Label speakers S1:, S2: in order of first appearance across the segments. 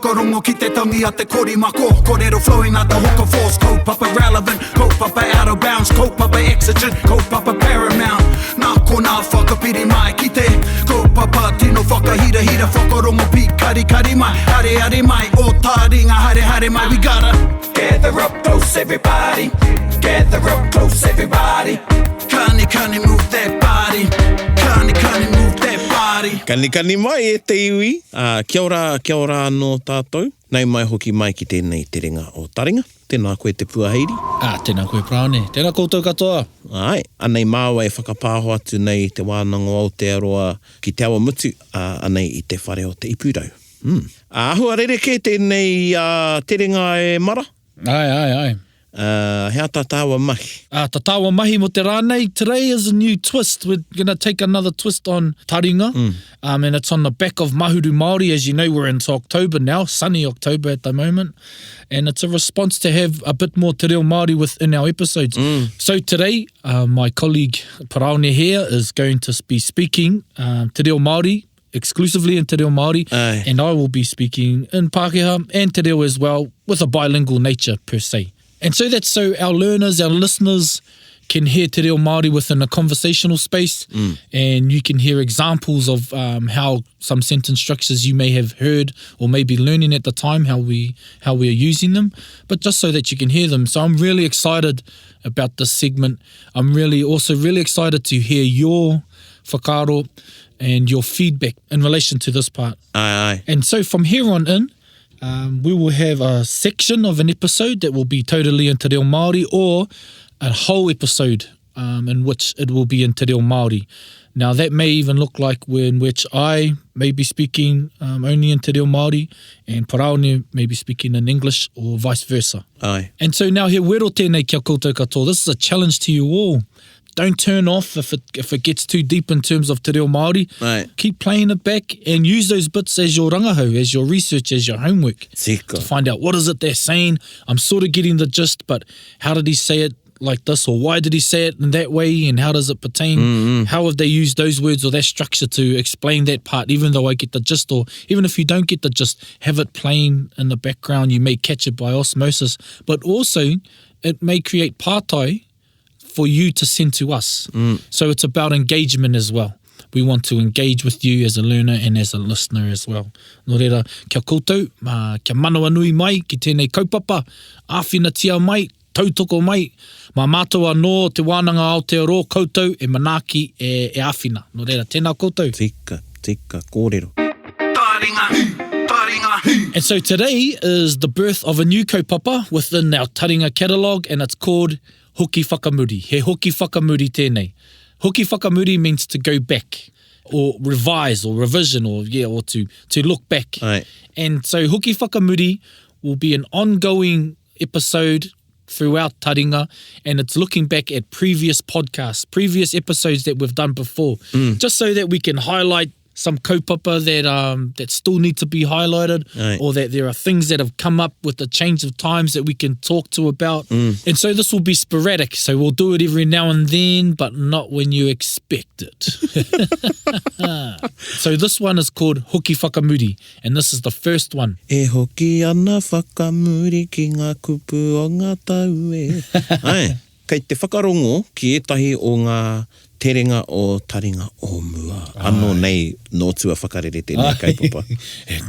S1: whakarongo ki te tangi a te korimako. Kōrero flowing out the hook of force. Kaupapa relevant, kaupapa out of bounds, kaupapa exigent, kaupapa paramount. Nā kona whakapiri mai ki te kaupapa tino whakahira hira whakarongo pi kari kari mai. Hare hare mai, o Taringa hare hare mai. We gotta gather up close everybody. Gather up close everybody. Kani kani move that body. Kani kani move that body.
S2: Kani mai e te iwi. Kia ora anō tātou. Nei mai hoki mai ki tēnei te ringa o Taringa. Tēnā koe te puaheiri.
S3: Tēnā koe praone. Tēnā koutou katoa.
S2: Ai, anei māua e whakapāho atu nei te wānanga o Aotearoa ki te awa mutu, anei i te whare o te ipurau. Ahua rereke tēnei te ringa e mara.
S3: Ai.
S2: Hea tātāwa mahi.
S3: Tātāwa mahi mo te rānei. Today is a new twist. We're going to take another twist on Taringa. And it's on the back of Mahuru Māori. As you know, we're into October now, sunny October at the moment. And it's a response to have a bit more te reo Māori within our episodes. So today, my colleague Paraone here is going to be speaking te reo Māori, exclusively in te reo Māori. And I will be speaking in Pākehā and te reo as well, with a bilingual nature per se. And so that's so our learners, our listeners can hear te reo Māori within a conversational space, and you can hear examples of how some sentence structures you may have heard or maybe learning at the time, how we are using them, but just so that you can hear them. So I'm really excited about this segment. I'm really excited to hear your whakaaro and your feedback in relation to this part.
S2: Aye.
S3: And so from here on in, we will have a section of an episode that will be totally in te reo Māori, or a whole episode in which it will be in te reo Māori. Now that may even look like in which I may be speaking only in te reo Māori and Paraone may be speaking in English, or vice versa.
S2: Aye.
S3: And so now he wero tēnei kia koutou katoa. This is a challenge to you all. Don't turn off if it gets too deep in terms of te reo Māori.
S2: Right.
S3: Keep playing it back and use those bits as your rangahau, as your research, as your homework.
S2: Sika.
S3: To find out what is it they're saying. I'm sort of getting the gist, but how did he say it like this, or why did he say it in that way, and how does it pertain? How have they used those words or that structure to explain that part, even though I get the gist, or even if you don't get the gist, have it playing in the background. You may catch it by osmosis, but also it may create pātai for you to send to us. So it's about engagement as well. We want to engage with you as a learner and as a listener as well. Nō reira, kia koutou, kia manawa nui mai ki tēnei kaupapa, āwhina tia mai, tautoko mai, mā mātua anō te wānanga Aotearoa koutou e manaaki e āwhina. Nō reira, tēnā koutou.
S2: Tika, kōrero.
S1: Taringa.
S3: And so today is the birth of a new kaupapa within our Taringa catalogue, and it's called Hoki Whakamuri. He Hoki Whakamuri tēnei. Hoki Whakamuri means to go back, or revise, or revision, or to look back.
S2: Aye.
S3: And so Hoki Whakamuri will be an ongoing episode throughout Taringa, and it's looking back at previous podcasts, previous episodes that we've done before, just so that we can highlight some kaupapa that still need to be highlighted, or that there are things that have come up with the change of times that we can talk to about. And so this will be sporadic, so we'll do it every now and then, but not when you expect it. So this one is called Hoki Whakamuri, and this is the first one.
S2: E hoki ana whakamuri ki ngā kupu o ngā tau e. Ai, kei te whakarongo ki etahi o ngā te ringa o Taringa o mua. Anō nei nō tua whakarere tēnei kaupapa.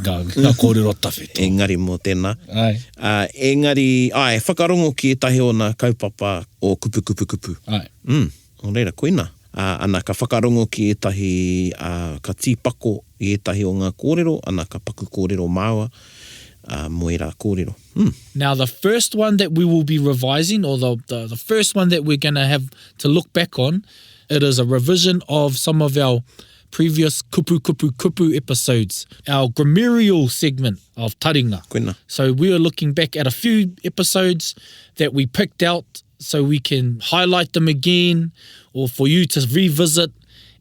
S3: Ngā kōrero tawhito.
S2: Engari mō tēnā. Engari, whakarongo ki etahi o ngā kaupapa o kupu. O reira, koina. Ana ka whakarongo ki etahi ka tīpako i etahi o ngā kōrero, ana ka paku kōrero māua. Moira kōrero.
S3: Now the first one that we will be revising, or the first one that we're going to have to look back on, it is a revision of some of our previous kupu episodes, our grammarial segment of Taringa.
S2: Koina.
S3: So we are looking back at a few episodes that we picked out so we can highlight them again, or for you to revisit.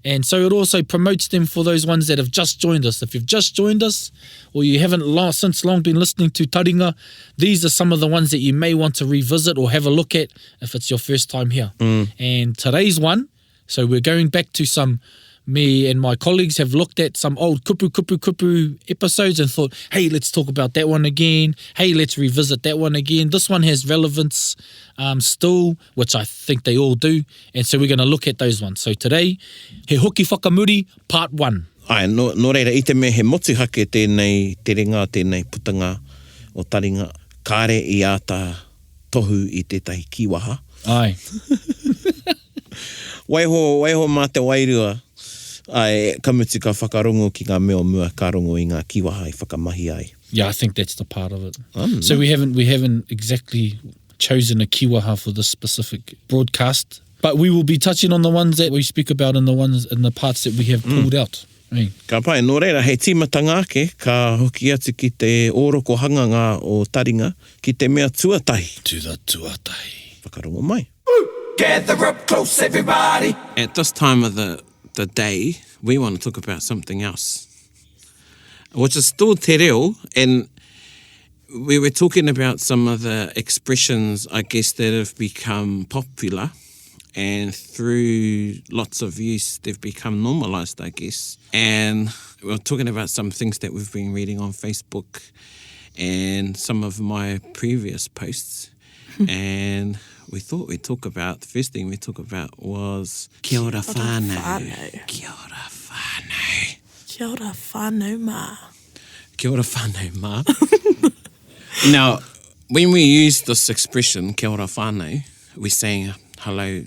S3: And so it also promotes them for those ones that have just joined us. If you've just joined us, or you haven't since long been listening to Taringa, these are some of the ones that you may want to revisit or have a look at if it's your first time here. And today's one, so we're going back to some me and my colleagues have looked at some old kupu episodes and thought, hey, let's talk about that one again. Hey, let's revisit that one again. This one has relevance still, which I think they all do. And so we're going to look at those ones. So today, he Hoki Whakamuri, part 1.
S2: Ai, no reira, i te mea he motu hake tēnei Taringa, tēnei putanga o Taringa. Kāre i āta tohu i tētahi kiwaha.
S3: Ai.
S2: Waiho mā te wairua, ai, kamutu ka whakarongo ki ngā mea o mua ka rongo i ngā kiwaha i whakamahi ai.
S3: Yeah, I think that's the part of it. So we haven't exactly chosen a kiwaha for this specific broadcast, but we will be touching on the ones that we speak about and the parts that we have pulled out. Hey.
S2: Ka pai, no reira, hei tīmatanga ake, ka hoki atu ki te ōroko hanganga o Taringa, ki te mea tuatahi.
S3: To the tuatahi.
S2: Whakarongo mai.
S1: Gather up close, everybody.
S2: At this time of the day, we want to talk about something else, which is still te reo, and we were talking about some of the expressions, I guess, that have become popular, and through lots of use, they've become normalized, I guess. And we were talking about some things that we've been reading on Facebook and some of my previous posts. And we thought we'd talk about, the first thing we talk about was kia ora whānau. Kia ora whānau.
S4: Kia ora whānau mā.
S2: Kia ora whānau mā. Now, when we use this expression, kia ora whānau, we're saying hello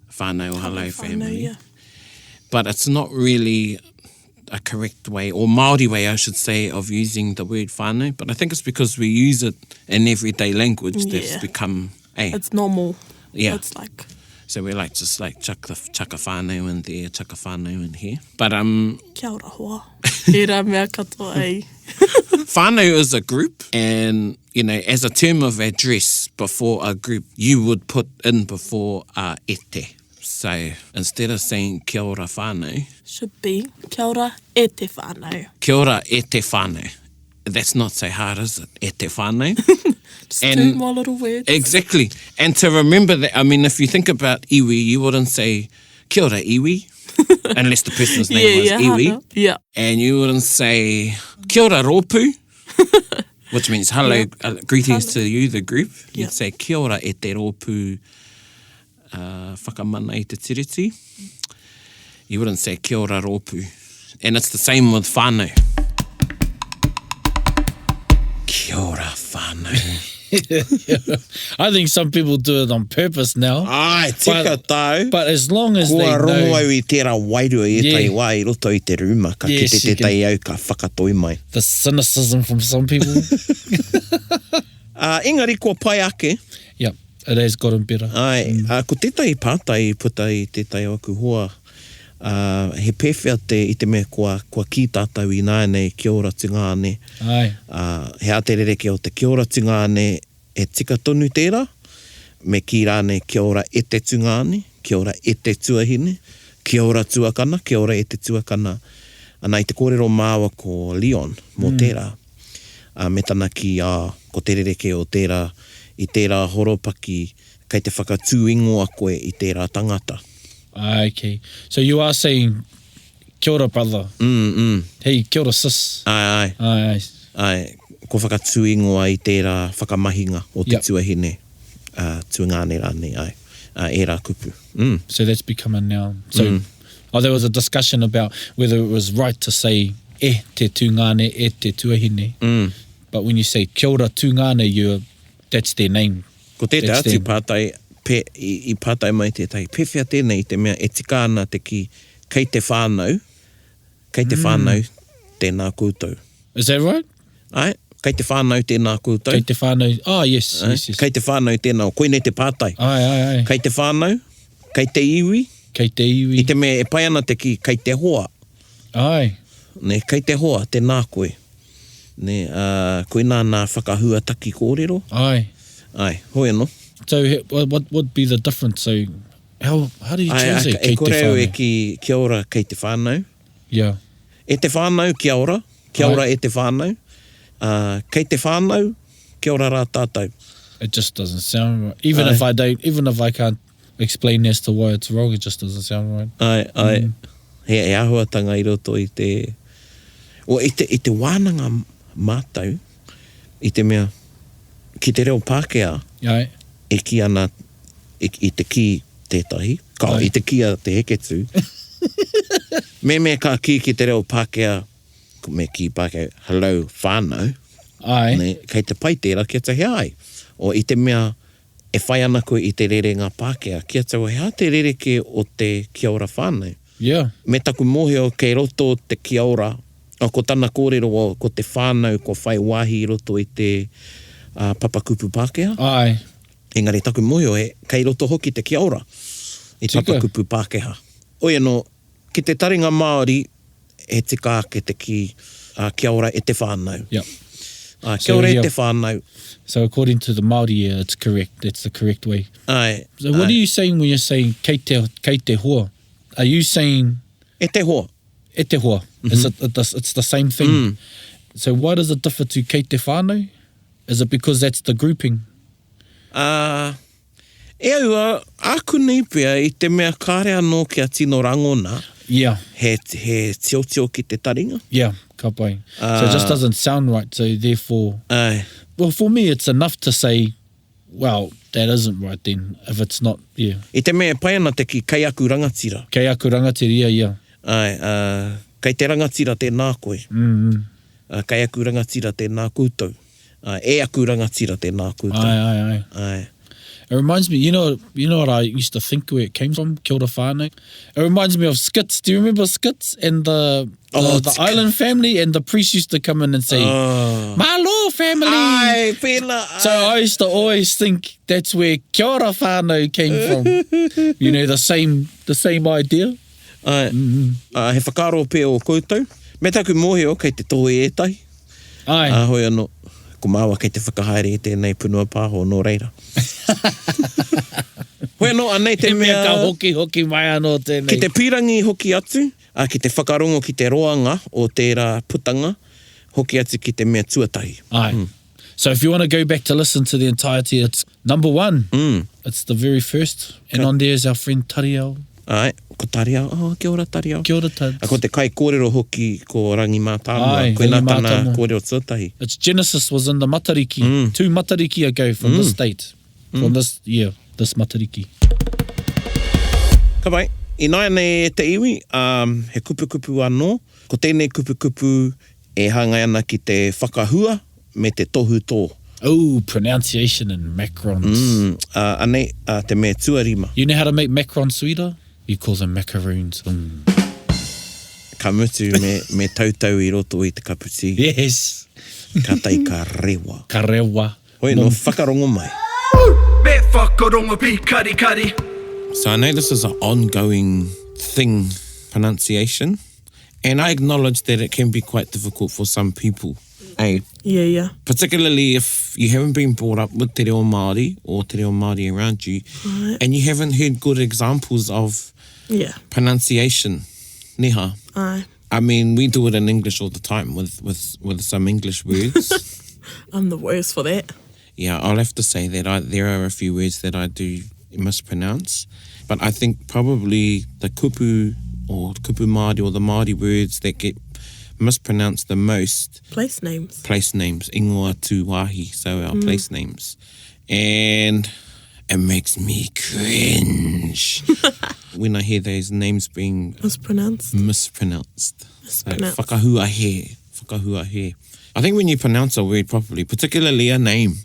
S2: whānau or hello family.
S4: Yeah.
S2: But it's not really a correct way, or Māori way, I should say, of using the word whānau. But I think it's because we use it in everyday language that's become...
S4: It's normal.
S2: Yeah.
S4: It's like...
S2: So we like just like chuck a whānau in there, chuck a whānau in here. But
S4: Kia ora hoa. E rā mea katoa ei.
S2: whānau is a group, and, you know, as a term of address before a group, you would put in before ete. So instead of saying kia ora whānau,
S4: should be kia ora e te whānau.
S2: Kia ora e te whānau. That's not so hard, is it? E te whānau.
S4: Just two more little words.
S2: Exactly. And to remember that, I mean, if you think about iwi, you wouldn't say kia ora iwi, unless the person's name was iwi.
S4: Hana. Yeah.
S2: And you wouldn't say kia ora rōpū, which means hello, greetings to you, the group. You'd say kia ora e te rōpū whakamana i te tiriti. You wouldn't say kia ora rōpū. And it's the same with whānau. Kia ora whānau.
S3: I think some people do it on purpose now.
S2: Ai, tika tau.
S3: But as long as
S2: Kua
S3: they
S2: rongo
S3: know...
S2: au I tērā wairua I tai wā I roto I te rūma, ka kite te tai au ka whakatoi mai.
S3: The cynicism from some people.
S2: Engari, kua pai ake.
S3: Yep, it has gotten better.
S2: Ai, ko tētai pātai puta I tētai o aku hoa. He pēwhia I te mea kua ki tātou I nānei kia ora tingāne.
S3: Ai.
S2: He aterereke o te kia ora tingāne e tika tonu tērā. Me ki rāne kia ora e te tungāne, kia ora e te tuahine, kia ora tuakana, kia ora e te tuakana. Ana I te kōrero māua ko Leon mō tērā. Me tana ki ko terereke o tērā I tērā horopaki kei te whakatū ingoa koe I tērā tangata.
S3: Okay. So you are saying kia ora brother. Hey, kia ora sis.
S2: Ai. Ko whakatū ingoa I tērā whakamahinga o te tuahine. Tuangāne rāne, ai. E rā kupu.
S3: So that's become a noun. So there was a discussion about whether it was right to say e te tūngāne, e te tuahine. But when you say kia ora tūngāne, that's their name.
S2: Ko tētai atu pātai, I pātai mai tētai, pewhia tēnei te mea e tika ana te ki kei te whānau, tēnā koutou.
S3: Is that right?
S2: Ai, kei te whānau tēnā koutou.
S3: Kei te whānau, yes.
S2: Kei te whānau tēnā, koinei te pātai.
S3: Ai.
S2: Kei te whānau, kei te iwi. I te mea e pai ana te ki kei te hoa.
S3: Ai.
S2: Ne, kei te hoa, tēnā koe. Ne, koe nā whakahua taki kōrero.
S3: Ai,
S2: hoi anō.
S3: So what would be the difference? So how do you choose it?
S2: E kore au e ki kia ora kei te whānau.
S3: Yeah.
S2: E te whānau kia ora e te whānau. Kei te whānau, kia ora rā tātou.
S3: It just doesn't sound right. Even if I can't explain as to why it's wrong. It just doesn't sound right.
S2: Ai. He āhuatanga I roto I te... O I te wānanga mātau, I te mea, ki te reo Pākehā,
S3: Ai.
S2: e ki ana, I te ki tētahi, I te ki a te heketū. me ka ki te reo Pākehā, me ki Pākehā, hello, whānau.
S3: Ai.
S2: Ne, kei te pai tērā, kia te he ai. O I te mea, e whai ana koe I te rerenga Pākehā, kia te hea te rereke o te kia ora whānau.
S3: Yeah.
S2: Me taku mōhio kei roto te kia ora, o ko tana kōrero o ko te whānau ko whai wāhi I roto I te papa kupu Pākehā.
S3: Ai.
S2: Engari taku mōhio kei roto hoki te kia ora I papa kupu Pākehā. Oia no, ki te taringa Māori, e tika ake te kia ora e te whānau.
S3: Yep.
S2: Kia ora e te whānau.
S3: So according to the Māori, it's correct. That's the correct way.
S2: Ai.
S3: So what are you saying when you're saying kei te hoa? Are you saying...
S2: E te hoa.
S3: E te hoa. It's the same thing. So why does it differ to kei te whānau? Is it because that's the grouping?
S2: E aua, aku nei pia I te mea kāre anō kia tino rangona.
S3: Yeah.
S2: He tio ki te taringa.
S3: Yeah, ka pai. So it just doesn't sound right. So therefore...
S2: Ai.
S3: Well, for me, it's enough to say, well, that isn't right then, if it's not, yeah.
S2: I te mea pai ana te ki kei aku rangatira.
S3: Kei aku rangatira, yeah.
S2: Ai, kei te rangatira tēnā koe. Kei aku rangatira tēnā koutou. E aku rangatira tēnā koutou.
S3: Ai. It reminds me, you know what I used to think where it came from, Kia ora whānau? It reminds me of skits. Do you remember skits? And the island family and the priest used to come in and say, Malo family!
S2: Ai, pēna!
S3: So I used to always think that's where Kia ora whānau came from. You know, the same idea.
S2: Ai, he whakaro pē o koutou. Me taku mōhio kei te tohu ētai.
S3: Ai.
S2: Hoi anō. Ko māua kei te whakahaere I tēnei punua pāho nō reira. Hoi anō, anei te mea...
S3: ka hoki mai anō tēnei.
S2: Ki te pirangi hoki atu, ki te whakarongo ki te roanga o tērā putanga, hoki atu ki te mea tuatahi.
S3: Ai. So if you want to go back to listen to the entirety, it's number 1. It's the very first. And on there is our friend Tariao.
S2: Ai, ko Tariao. Kia ora Tariao.
S3: Kia ora Tad.
S2: Ko te kai kōrero hoki ko rangi mātāmua. Koe nā tāna kōrero tuatahi.
S3: Its genesis was in the Matariki. 2 Matariki ago from this state. From this Matariki.
S2: Ka pai, I nai nei te iwi, he kupu anō. Ko tēnei kupu e hangai ana ki te whakahua me te tohu tō.
S3: Oh, pronunciation and macarons.
S2: Anei, te mea tuarima.
S3: You know how to make macarons sweeter? You call them macaroons.
S2: Ka mutu me tautau I roto I te kaputi.
S3: Yes.
S2: Ka tai ka rewa.
S3: Ka rewa.
S2: Hoi no whakarongo mai.
S1: Me whakarongo pi kari.
S2: So I know this is an ongoing thing, pronunciation, and I acknowledge that it can be quite difficult for some people. Hey,
S4: Yeah.
S2: particularly if you haven't been brought up with te reo Māori or te reo Māori around you, and you haven't heard good examples of pronunciation. Neha.
S4: Aye.
S2: I mean, we do it in English all the time with some English words.
S4: I'm the worst for that.
S2: Yeah, I'll have to say that there are a few words that I do mispronounce, but I think probably the kupu Māori or the Māori words that get mispronounced the most.
S4: Place names.
S2: Ingoa tu wāhi, so our place names. And it makes me cringe when I hear those names being mispronounced. So, whakahuahe. I think when you pronounce a word properly, particularly a name,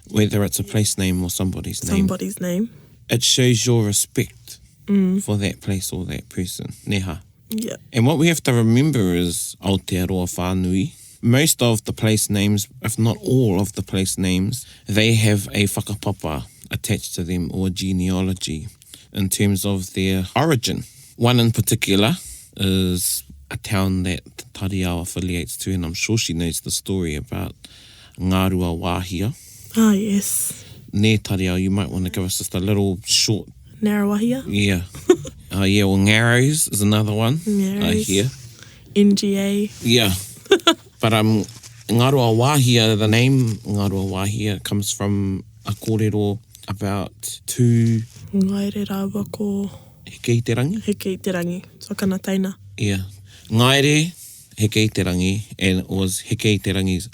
S2: whether it's a place name or somebody's name, it shows your respect for that place or that person. Neha.
S4: Yeah.
S2: And what we have to remember is Aotearoa Whānui. Most of the place names, if not all of the place names, they have a whakapapa attached to them or genealogy in terms of their origin. One in particular is a town that Tariao affiliates to, and I'm sure she knows the story about Ngārua Wāhia.
S4: Ah, yes.
S2: Ne Tariao, you might want to give us just a little short...
S4: Narawahia?
S2: Yeah. Or Ngarrows is another one.
S4: Ngarrows.
S2: Here.
S4: NGA.
S2: Yeah. But Ngārua Wāhia, the name Ngārua Wāhia comes from a kōrero about 2
S4: Ngaire rāua ko
S2: Heke i te rangi?
S4: heke i te rangi. Whakana taina.
S2: Yeah. Ngaire, heke i te rangi, and it was heke i te rangi's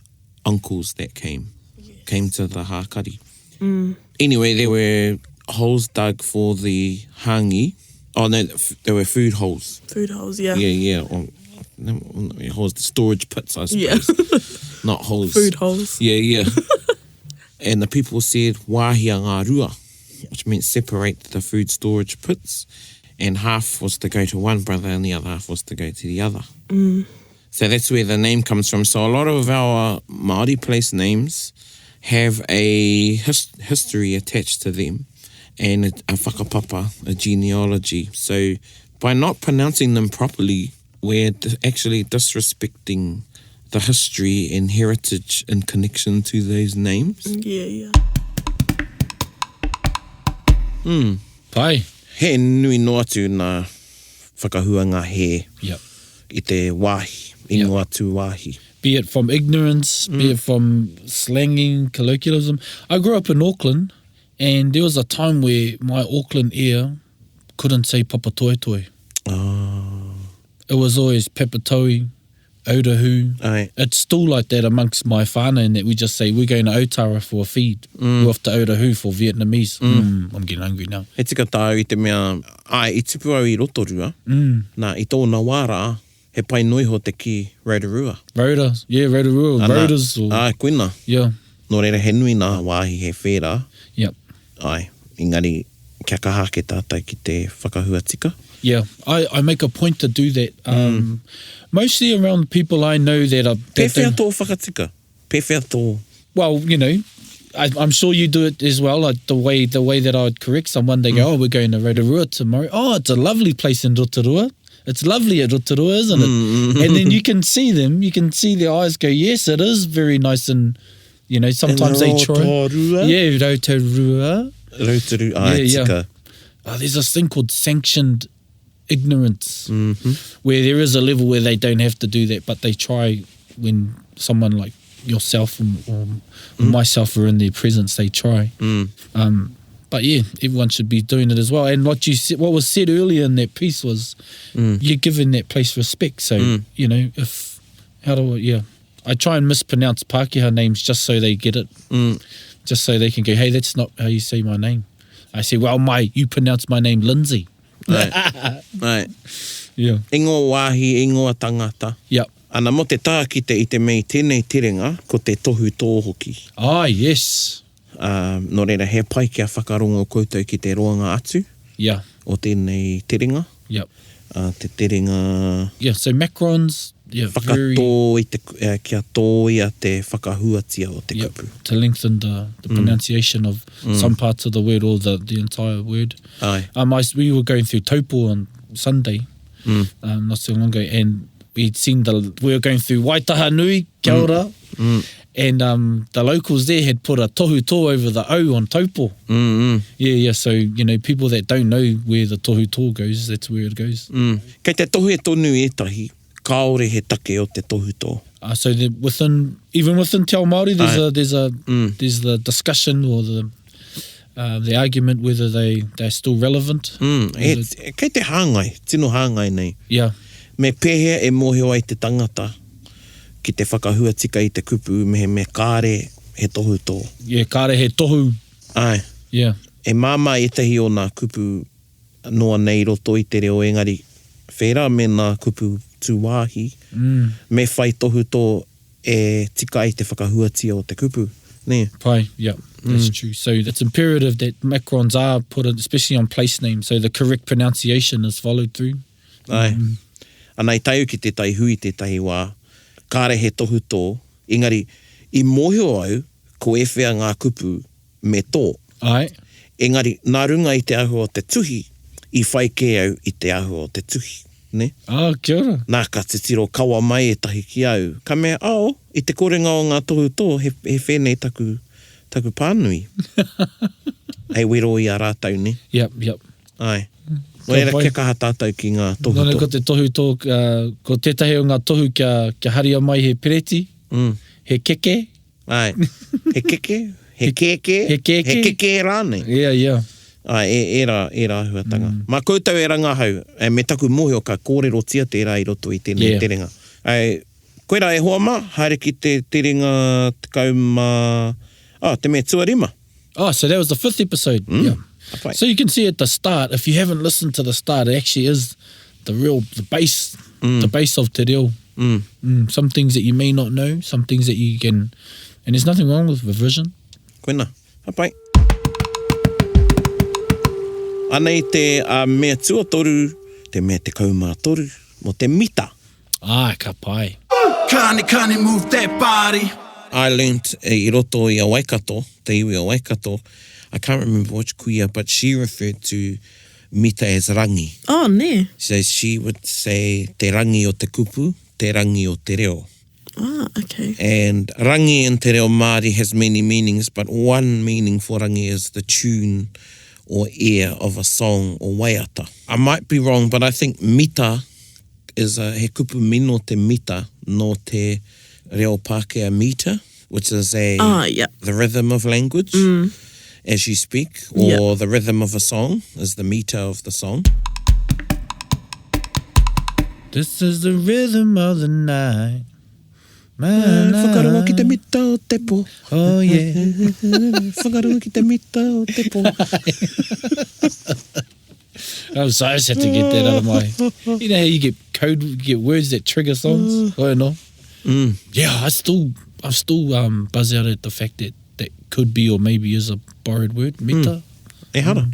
S2: uncles that came to the hākari. Anyway, there were holes dug for the hangi. Oh no, there were food holes.
S4: Food holes, yeah.
S2: Yeah. Or, holes, storage pits, I suppose.
S4: Yeah.
S2: Not holes.
S4: Food holes.
S2: Yeah. And the people said, wāhia ngā rua, which meant separate the food storage pits, and half was to go to one brother and the other half was to go to the other. So that's where the name comes from. So a lot of our Māori place names have a history attached to them and a whakapapa, a genealogy. So by not pronouncing them properly, we're actually disrespecting the history and heritage in connection to those names.
S4: Yeah.
S3: Pai.
S2: He nui no atu nā whakahuanga he
S3: Yep.
S2: I te wāhi, ingo atu wāhi.
S3: Be it from ignorance, be it from slanging, colloquialism. I grew up in Auckland, and there was a time where my Auckland ear couldn't say papatoetoe. It was always pepatoi, aurahu.
S2: Ai.
S3: It's still like that amongst my whānau, in that we just say, we're going to Otara for a feed. We're off to aurahu for Vietnamese. I'm getting hungry now.
S2: He tika tāu I te mea, ai, I tipu au I Rotorua, nā I tōna wāra, he pai noiho te ki Rotorua.
S3: Rota, yeah, Rotorua, Rotas.
S2: Ai, koina.
S3: Yeah,
S2: Nō reira he nui nā wāhi he whērā.
S3: yep.
S2: Ai, engari, kia kaha ke tātai ki te whakahua tika.
S3: Yeah, I make a point to do that. Mostly around people I know that are...
S2: Pewhia tō whakatika. Pewhia tō...
S3: Well, you know, I'm sure you do it as well. Like the way that I would correct someone, they go, "Oh, we're going to Rotorua tomorrow. Oh, it's a lovely place in Rotorua. It's lovely at Rotorua, isn't it?" And then you can see them. You can see their eyes go, "Yes, it is very nice." And you know, sometimes they try.
S2: Rotorua?
S3: Yeah, Rotorua.
S2: Rotorua, ai, tika.
S3: There's this thing called sanctioned ignorance, where there is a level where they don't have to do that, but they try when someone like yourself or myself are in their presence, they try. But yeah, everyone should be doing it as well. And what you said, what was said earlier in that piece was you're giving that place respect. So, you know, I try and mispronounce Pākehā names just so they get it, just so they can go, "Hey, that's not how you say my name." I say, "Well, you pronounce my name Lindsay."
S2: Ai.
S3: Yeah.
S2: Ingoa wāhi, ingoa tangata.
S3: Yep.
S2: Ana mo te tākite I te mei tēnei terenga, ko te tohu tō hoki.
S3: Ah, yes.
S2: Nō reira, he pai kia whakarongo koutou ki te roanga atu
S3: Yeah.
S2: o tēnei terenga.
S3: Yep.
S2: Te terenga
S3: Yeah, so macrons, yeah,
S2: whakatō I te, kia tō ia te whakahuatia o te
S3: yep,
S2: kupu.
S3: to lengthen the pronunciation of some parts of the word or the entire word.
S2: Ai.
S3: We were going through Taupo on Sunday, not so long ago, and we'd seen we were going through Waitaha Nui, kia ora, and the locals there had put a tohu tō over the O on Taupo. Yeah, so, you know, people that don't know where the tohu tō goes, that's where it goes.
S2: Kei te tohu e tonu etahi, kaore he take o te tohu tō.
S3: So even within Te Ao Māori, there's the discussion or the argument whether they're still relevant.
S2: Kei te hāngai, tino hāngai nei.
S3: Yeah.
S2: Me pēhea e mōheo ai te tangata ki te whakahua tika I te kupu, me kāre he tohu tō.
S3: Yeah, kāre he tohu.
S2: Ai.
S3: Yeah.
S2: E māma etahi o nā kupu noa nei roto I te reo, engari whērā me nā kupu tūwāhi, me whai tohu tō e tika I te whakahuatia o te kupu. Ne?
S3: Pai, yeah, that's true. So it's imperative that macrons are put, especially on place names, so the correct pronunciation is followed through.
S2: Ai. Ana I taiu ki te tai hui te tahi wā, kāre he tohu tō, engari, I mōhio au, ko e whea ngā kupu me tō.
S3: Ai.
S2: Engari, nā runga I te ahu o te tuhi, I whai ke au I te ahu o te tuhi. Ne?
S3: Kia ora.
S2: Nā ka te tiro kawa mai e tahi ki au. Ka mea, I te korenga o ngā tohu tō, he whenei taku pānui. Hei wero I a rātau, ne?
S3: Yep.
S2: Ai. No era kia kaha tātou ki ngā tohu tō.
S3: Nōne ko te tohu tō, ko tētahi o ngā tohu kia haria mai he pereti, he keke.
S2: Ai. He keke? He keke?
S3: He keke.
S2: He keke rānei.
S3: Yeah.
S2: E rā huatanga. Mā koutou e rangahau, me taku mōhio ka kōrero tia tērā I roto I tēnei terenga. Koe rā e hoa mā, haere ki te terenga te kauma, te mea tuarima.
S3: Oh, so that was the 5th episode. Yeah. So you can see at the start, if you haven't listened to the start, it actually is the base of te reo. Some things that you may not know, some things that you can, and there's nothing wrong with revision.
S2: Koina, hapai. Anei te mea tuatoru, te mea te kaumātoru, mo te mita.
S3: Ka pai.
S1: Kani move that body.
S2: I learnt I roto I a Waikato, te iwi a Waikato. I can't remember which kuia, but she referred to mita as rangi.
S4: Oh, ne.
S2: So she would say te rangi o te kupu, te rangi o te reo.
S4: Okay.
S2: And rangi in te reo Māori has many meanings, but one meaning for rangi is the tune or air of a song or waiata. I might be wrong, but I think mita is he kupu mino te mita no te reo Pākehā meter, which is the rhythm of language as you speak, or the rhythm of a song is the meter of the song.
S3: This is the rhythm of the night.
S2: Whakarongo ki te mita o te po.
S3: Oh, yeah.
S2: Whakarongo ki te mita o te po.
S3: I just had to get that out of my... You know how you get words that trigger songs? I don't know. Yeah, I'm still buzz out at the fact that could be or maybe is a borrowed word, mita.
S2: E hara.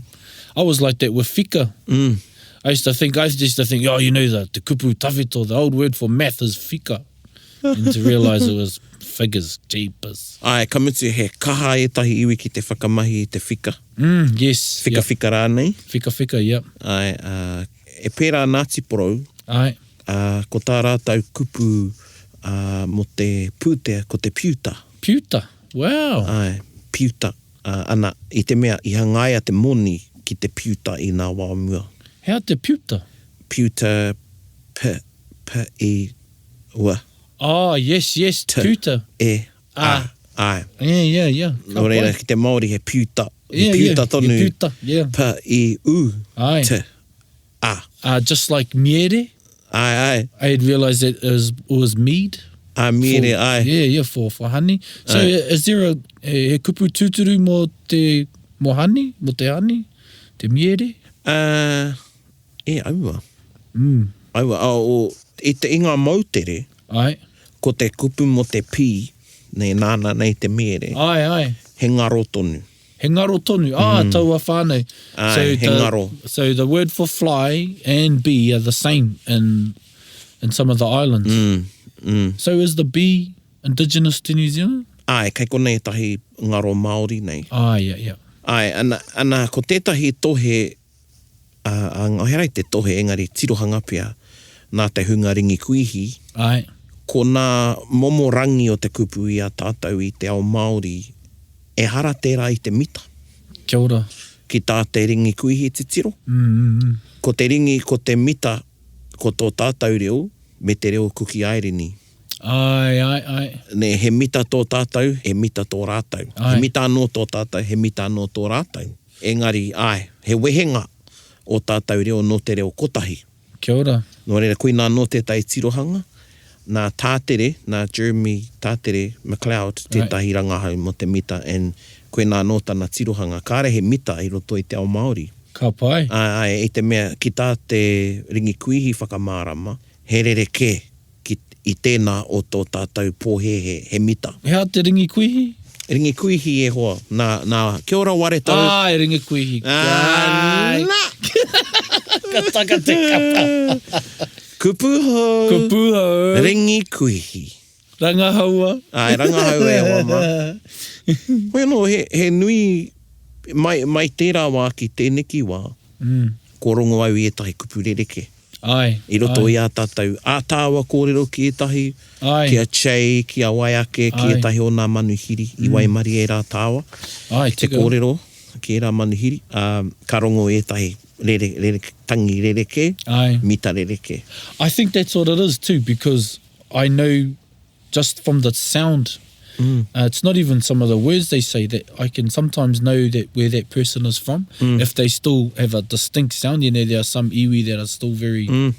S3: I was like that with fika. I used to think, oh, you know, the kupu tawhito, the old word for math is fika. And to realise it was figures, jeepers.
S2: Ai, kamutu he kaha e tahi iwi ki te whakamahi te fika.
S3: Yes.
S2: Fika rānei.
S3: Fika, yep.
S2: Ai, e pērā Ngāti Porou.
S3: Ai.
S2: Ko tā rātau kupu mo te pūtea, ko te piuta.
S3: Piuta, wow.
S2: Ai, piuta. Ana, I te mea, I hangaia te moni ki te piuta I nā wāmua.
S3: How te piuta?
S2: Piuta, I, ua.
S3: Oh, yes, piuta.
S2: E, ai.
S3: Yeah.
S2: Nō reira, ki te Māori he piuta.
S3: Yeah,
S2: piuta tonu.
S3: Piuta, yeah.
S2: Pa, I, u,
S3: Ai.
S2: te, a.
S3: Just like miere.
S2: Ai.
S3: I had realised that it was mead.
S2: Miere, ai.
S3: Yeah, for honey. So is there he kupu tūturu mo honey, mo te honey, te miere?
S2: Aua. Aua, o I te inga mautere,
S3: Ai.
S2: ko te kupu mo te pī, nei nāna nei te miere.
S3: Ai.
S2: He ngaro tonu.
S3: He ngaro tonu. Taua whānau.
S2: Ai, he ngaro.
S3: So the word for fly and bee are the same in some of the islands. So is the bee indigenous to New Zealand?
S2: Ai, kei konei tahi ngaro Māori nei.
S3: Yeah.
S2: Ai, ana ko tētahi tohe, ngaherei te tohe engari tirohanga pia, nā te hunga ringi kuihi.
S3: Ai.
S2: Ko nā momorangi o te kupu I a tātou I te ao Māori, e hara tērā I te mita.
S3: Kia ora.
S2: Ki tā te ringi kuihi te tiro. Ko te ringi, ko te mita, ko tō tātou reo, me te reo kuki airini.
S3: Ai.
S2: Ne, he mita tō tātou, he mita tō rātau.
S3: Ai.
S2: He mita anō tō tātou, he mita anō tō rātau. Engari, he wehenga o tātou reo no te reo kotahi.
S3: Kia ora.
S2: Nō reira, koina anō tētai tirohanga, nā tātere, nā Jeremy tātere McLeod, tētahi rangahau mo te mita, and koe nā anō tāna tirohanga, kāre he mita I roto I te ao Māori.
S3: Ka pai.
S2: Ai, te mea, ki tā te ringi kuihi whakamārama, he rereke I tēnā o tō tātou pōhehe, he mita.
S3: Hea te ringi kuihi?
S2: Ringi kuihi e hoa, nā kia ora ware tau.
S3: Ringi kuihi.
S2: Nā!
S3: Ka taka te kapa.
S2: Kupuho. Ringi kuihi.
S3: Rangahaua.
S2: Ai, rangahaua e hoa ma. Hoi anō, he nui mai tērā wā ki tēneki wā. Ko rongo au I etahi kupu rereke.
S3: Ai.
S2: I roto I a tātou ātāwa kōrero ki etahi, ki a chei, ki a waiake, ki etahi o nā manuhiri, I waimari e rā tāwa.
S3: Ai,
S2: te kōrero, ki e rā manuhiri. Ka rongo etahi tangi rereke, mita rereke.
S3: I think that's what it is too, because I know just from the sound It's not even some of the words they say that I can sometimes know that where that person is from. If they still have a distinct sound, there are some iwi that are still very...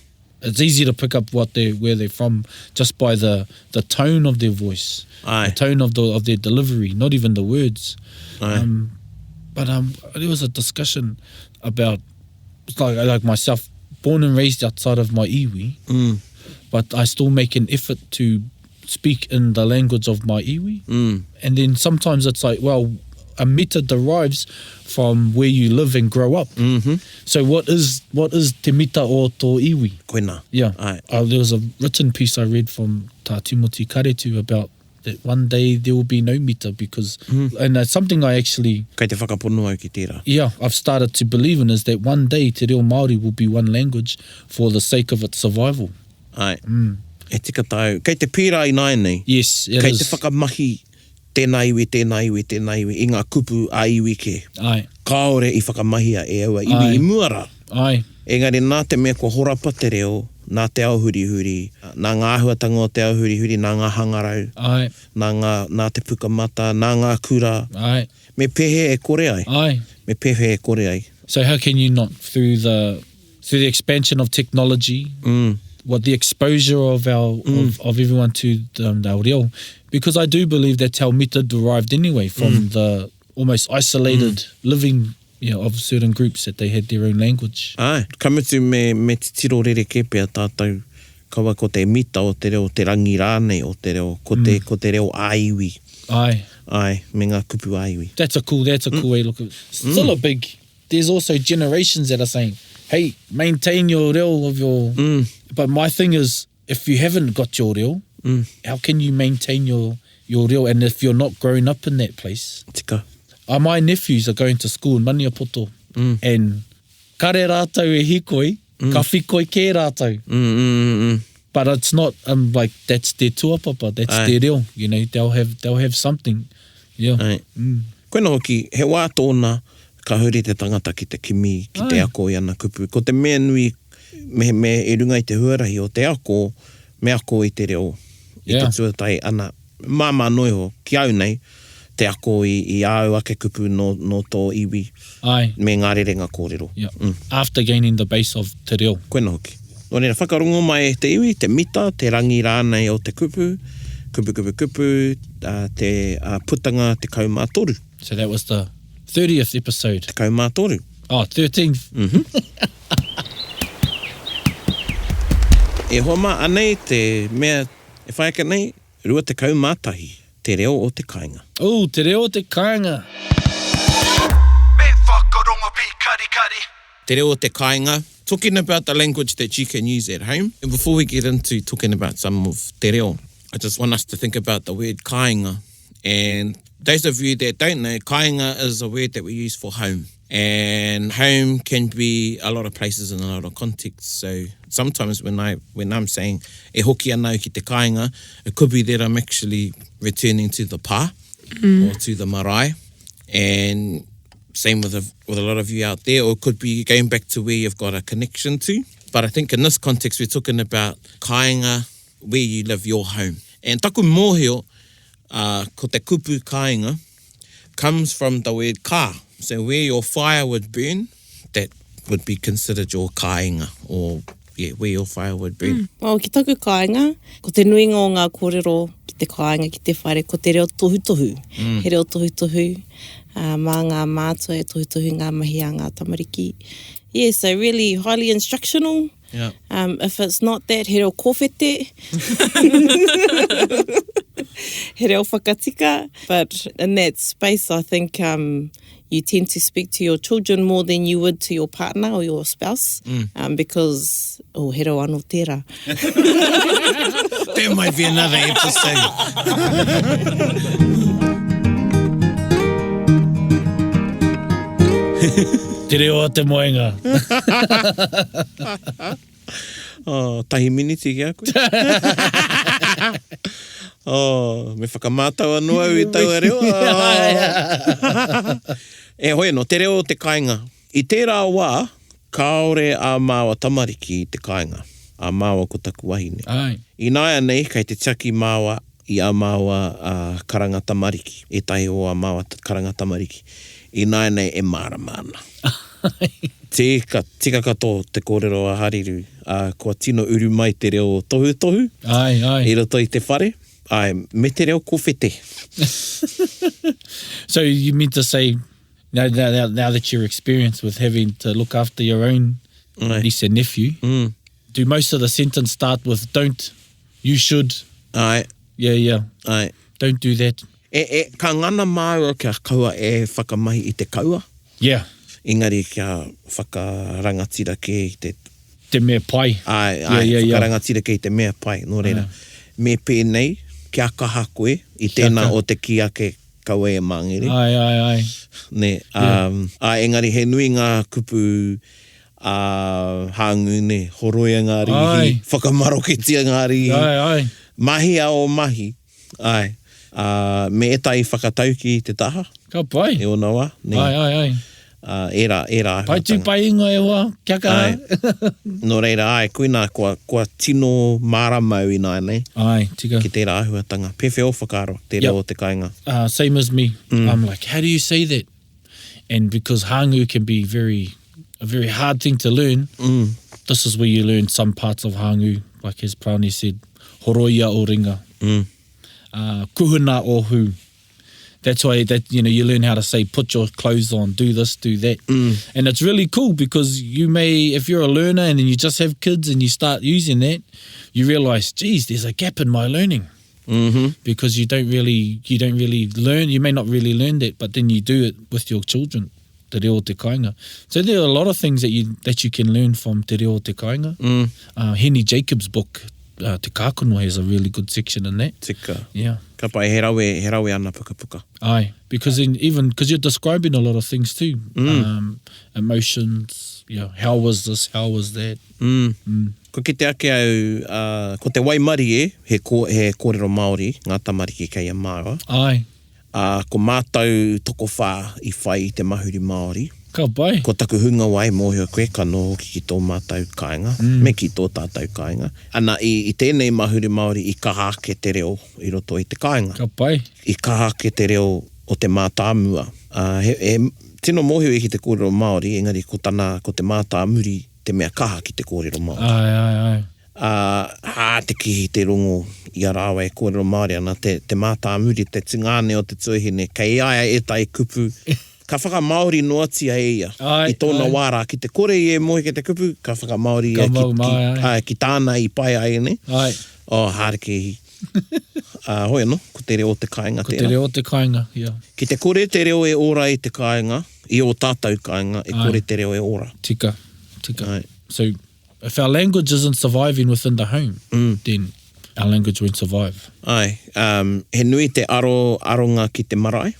S3: It's easy to pick up where they're from just by the tone of their voice, the tone of their delivery, not even the words. But there was a discussion about, like myself, born and raised outside of my iwi, but I still make an effort to speak in the language of my iwi. And then sometimes it's like, well, a mita derives from where you live and grow up. So what is te mita o tō iwi?
S2: Koina.
S3: Yeah. There was a written piece I read from Tā Timoti Karetu about that one day there will be no mita because, and that's something I actually...
S2: Kei te whakapono au ki tērā.
S3: Yeah, I've started to believe in is that one day te reo Māori will be one language for the sake of its survival.
S2: Ai. E tika tau. Kei te pīra i nai nei.
S3: Yes, it
S2: Kei
S3: is.
S2: te whakamahi tēnā iwi, i ngā kupu a iwi ke.
S3: Ai.
S2: Kāore i whakamahia e aua iwi i muara.
S3: Ai.
S2: Engari nā te mea kua horapa te reo, nā te ao huri-huri, nā ngā ahuatanga o te ao huri-huri, nā ngā hangarau,
S3: Ai.
S2: nā te pukamata, nā ngā kura.
S3: Ai.
S2: Me pehe e kore ai.
S3: Ai.
S2: Me pehe e kore ai.
S3: So how can you not, through the expansion of technology, what the exposure of of everyone to our reo, because I do believe that's how mita derived anyway from the almost isolated living of certain groups that they had their own language.
S2: Ai, kamutu me te tiro rereke pia tātou kaua ko te mita o te reo, te rangi rānei o te reo, ko te reo aiwi.
S3: Ai.
S2: Ai, me ngā kupu aiwi.
S3: That's a cool way to look at it. Still a big, there's also generations that are saying, hey, maintain your reo of your... But my thing is, if you haven't got your reo, how can you maintain your reo? And if you're not growing up in that place...
S2: Tika.
S3: My nephews are going to school in Maniapoto, and kare rātou e hikoi, ka whikoi ke rātou. But it's not like that's their tuapapa, that's their reo. They'll have something. Yeah.
S2: Koina hoki, he wā tōna ka huri te tangata ki te kimi, ki te ako i ana kupu. Ko te mea nui, me e runga i te huarahi o te ako, me ako i te reo. I te tuatai ana, māma noiho, ki au nei, te ako i au ake kupu no tō iwi.
S3: Ai.
S2: Me ngā rerenga kōrero.
S3: Yeah. After gaining the base of te reo.
S2: Koina hoki. Nō reira, whakarongo mai e te iwi, te mita, te rangi rānei o te kupu, te putanga, te kaumātoru.
S3: So that was the 30th episode.
S2: Te kaumātoru.
S3: Oh, 13th.
S2: E homa anei te mea, e whaeka nei, rua te kaumātahi, te reo o te kāinga.
S3: Oh, te reo o te kāinga.
S1: Me whakarongo pi kari.
S2: Te reo o te kāinga, talking about the language that you can use at home. And before we get into talking about some of te reo, I just want us to think about the word kāinga. And those of you that don't know, kāinga is a word that we use for home. And home can be a lot of places in a lot of contexts. So sometimes when I'm saying e hoki anau ki te kāinga, it could be that I'm actually returning to the pā or to the marae. And same with a lot of you out there, or it could be going back to where you've got a connection to. But I think in this context, we're talking about kāinga, where you live, your home. And taku mōhio, ko te kupu kāinga, comes from the word kā. So where your fire would burn, that would be considered your kāinga, or where your fire would burn.
S4: Well, ki taku kāinga, ko te nuinga o ngā kōrero ki te kāinga, ki te whaere, ko te reo tohutohu. He reo tohutohu, mā ngā mātua e tohutohu ngā mahi a ngā tamariki. Yeah, so really highly instructional.
S2: Yeah.
S4: If it's not that, he reo kōwhete. He reo whakatika. But in that space, I think you tend to speak to your children more than you would to your partner or your spouse. Because, he reo anō tērā.
S2: There might be another episode.
S3: Te reo o te moenga.
S2: Tahi miniti ki a koe. Me whakamātau anua ui tau a reo. E hoi no, te reo o te kāinga. I tērā wā, kāore a māua tamariki i te kāinga. A māua ko taku wahine.
S3: Ai.
S2: I nāia nei, kei te tiaki māua i a māua karangata mariki, e tahi o a māua karangata mariki. I nāi e māramana. Tika katoa te kōrero a hariru, kua tino uru mai te reo tohu.
S3: Ai.
S2: I roto I te whare. Me te reo kōwhete.
S3: So you mean to say, now that you're experienced with having to look after your own niece and nephew, do most of the sentence start with don't, you should?
S2: Ai.
S3: Yeah.
S2: Ai.
S3: Don't do that.
S2: Ka ngana māua kia kaua e whakamahi I te kaua.
S3: Yeah.
S2: Engari kia whakarangatira ke I te...
S3: Te mea pai.
S2: Ai, whakarangatira ke I te mea pai, nō reira. Me pēnei, kia kaha koe, I tēnā o te kia ke kaua e māngere.
S3: Ai.
S2: Ne, engari he nui ngā kupu hāngu ne, horoi ngāri, whakamaroketia ngāri,
S3: Ai.
S2: mahi o mahi, ai. Me etai whakatau ki te taha.
S3: Ka pai.
S2: E ona wā. Ne.
S3: Ai.
S2: Era
S3: Pai tū pai ingo e wā, kia kaha.
S2: Nō reira, koina kua tino māramau I nāi nei.
S3: Ai, tika.
S2: Ki tērā ahuatanga. Pewhi o whakaro, te reo o te kāinga.
S3: Same as me. I'm like, how do you say that? And because hāngu can be a very hard thing to learn, this is where you learn some parts of hāngu, like as Prani said, horoia o ringa. Kuhuna o hu. That's why you learn how to say, put your clothes on, do this, do that. And it's really cool because you may, if you're a learner and then you just have kids and you start using that, you realise, geez, there's a gap in my learning. Because you don't really learn, you may not really learn that, but then you do it with your children, te reo te kāinga. So there are a lot of things that you can learn from te reo te kāinga. Henry Jacobs' book, Te Kākono has a really good section in that.
S2: Tika.
S3: Yeah.
S2: Ka pai he rawe ana puka.
S3: Aye, because you're describing a lot of things too. Emotions, how was this, how was that.
S2: Ko ki te ake au, ko te waimari he kōrero Māori, ngā tamariki kei a māua.
S3: Aye.
S2: Ko mātou toko whā I whai I te mahuri Māori.
S3: Ka pai.
S2: Ko taku hunga wai mōhio koe ka no hoki ki tō mātou kāinga, me ki tō tātou kāinga. Ana I tēnei mahuri Māori I kaha ke te reo I roto I te kāinga.
S3: Ka pai.
S2: I kaha ke te reo o te mātāmua. He tino mōhio I ki te kōrero Māori, engari ko te mātāmuri te mea kaha ki te kōrero Māori.
S3: Ai.
S2: Te kihi te rongo I a rāwe kōrero Māori, ana te mātāmuri, te tingāne o te tuahine, kei aia e tai kupu, ka whakamaori noatia e ia. I tōna wārā, ki te kore I e mohi ke te kupu, ka whakamaori ki tāna I pai ai ne.
S3: Ai.
S2: Hāreke hi. Hoi anō, ko te reo te kāinga tēnā.
S3: Ko te reo te kāinga, yeah.
S2: Ki te kore te reo e ora I te kāinga, I o tātou kāinga, e kore te reo e ora.
S3: Tika. Ai. So, if our language isn't surviving within the home, then our language won't survive.
S2: Ai. He nui te aronga ki te marae.